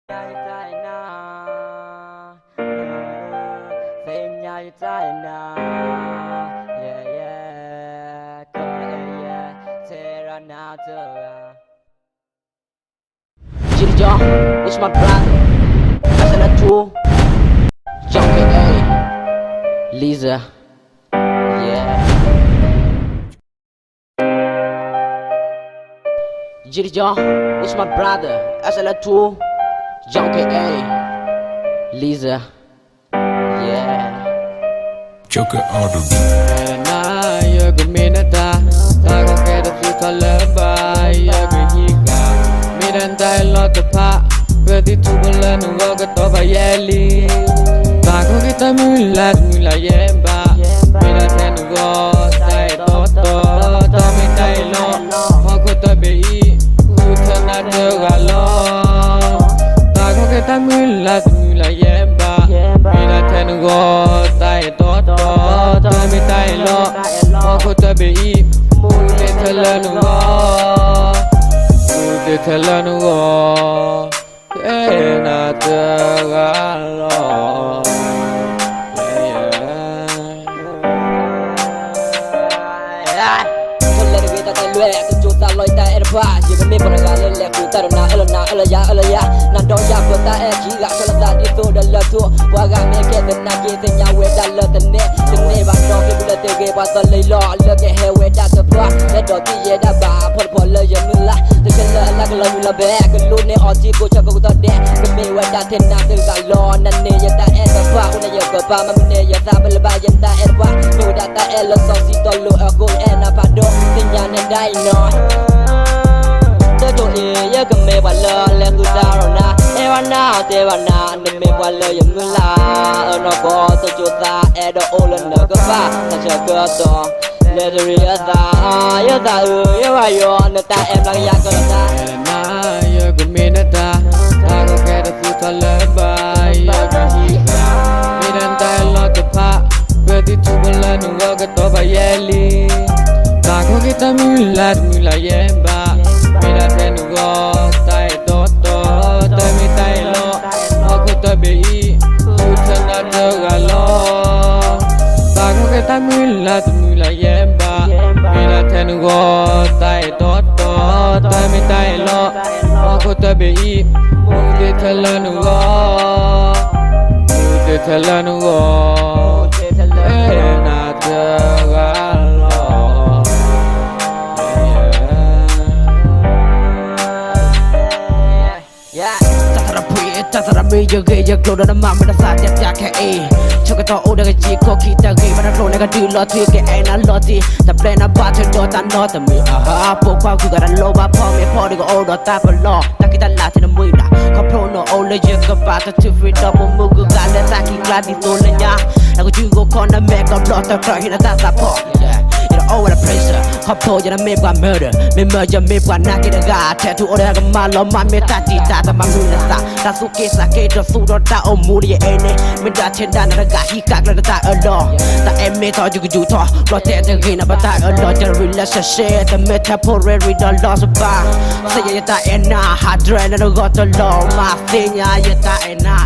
ใจนะเสียงใหญ่ใจนะเย่เย่ก็เย่เทระนาเธอ Ginger, it's my brother. I said that too. Junkie, hey, Lisa, yeah. Ginger, it's my brother. I said that too. Junkie, hey, Lisa, yeah. Joker on the And you're good minute. I go get a few color by you're good higa. Me and I lot the pa. Ready to learn and walk at over yelly. Back on get a mula yemba. Me and I go, die, Tommy Taylor. How could I be? You turn out the galore. Back on get a mula yemba. Me and I go, die, Tommy Taylor. How could I be? Move it learn and walk. Move it learn and walk. And I tell Allah,คนเล่นวีตาแต่เลื่อยก็จูตาลอยตาเอ็ดฟ้าชีวิตไม่ปนกันเล่นแหลกกูตาดนาเอลนาเอลยานั่นดอกยาเปิดตาเอ็ดขี้กะชลตาดิโตเดลทัวว่ากันไม่แค่เป็นนาเกติญาเวดาเลตเน่บ้านดอกเก็บเลตเก็บบ้านตะเลยล้อเลิกแค่เฮเวดาสะพะเอ็ดดอกที่เยดาบ้าพอเลยยังมือละแต่ฉันเลยลักลอยมือละแบกก็ลุ้นในออจีกูชอบกูตาแดงก็ไม่ว่าดาเทนนาเดินกันล้อนั่นเนยตาเอ็ดสะพะคนเยอะก็บ้ามันเนยตาเป็นละบายันตาเอ็ดว่าโนดาตาเอ็ดละสองสีตอลูเอากูเอ็ดนาพาโดติญาณได้นอนเธอตัวเอยก็ไม่ว่าเลยแล้วกูดาวนะเอวานาเทวานานี่ไม่ว่าเลยยังมือละนอกก็ตัวจุดาเอ็ดโอเลนก็บ้าแต่เธอก็ต่อเลเดอรี่ตายตาเยวายอนตาเอ็มลังยากก็ตานาเยก็มีนตาตาก็แค่ตะฟูทะเลบายเยก็ฮีมีดันตาลอดตะพะเพื่อที่ทุกคนละหนูก็ตัวไปเยลีตาก็คิดตามือละเย็บบ้ามีดันแทนหนูก็ตายโตแต่ไม่ตายล้อพอกูตัวเบี้ยกูเธอหน้าเธอกันล้อตาก็แค่ตามือละเย็บบ้ามีดันแทนหนูก็ตายโตแต่ไม่ตายล้อพอกูตัวเบี้ยมึงจะเธอละหนูก็มึงจะเธอละหนูก็เอ็น่าเธอกันล้อจัตระมีเยอะเกยโกรธน้ำมันมันสาดยัดยาแค่เอชกต่อโอเดกจีโคคิตาเกมันโกรธในกระดือล้อที่แกไอ้นั้นล้อที่แต่เปลน่ะบ้าเธอโดนตันนอแต่มือพวกความคือการโลบ้าพ่อไม่พอดีก็โอดตาปลอตะกิตาลาที่น้ำมือน่ะเขาโปรโนโอเลยเยอะกับบ้าแต่ที่ฟรีดอมมือกูการเล่นตาขี้กลาดิโตเลยยาแล้วก็ยืนกูคอนน้ำแม่กับล้อแต่ครอยหินตาซัพพอร์ตall with a pressure ขอบโทษยังไม่กว่า murder ไม่เมื่อจะไม่กว่านากิดกาแททูโอเดกมาล้อมาเมตาจีตาแต่มามือนะสาตาสุเกสาเกตสู้รถตาโอมูดีเอเน่ไม่ได้เช่นด้านนักกาฮิกากระตาลอแต่เอ็มเมทอจูจูทอรถเตะจะกินบัตาลอจะ relationship แต่เมทาโพเรรีดอลลอสบาเสียตาเอ็นนาฮาร์ดเรนแล้วก็ตลอมาเสียยตาเอ็นนา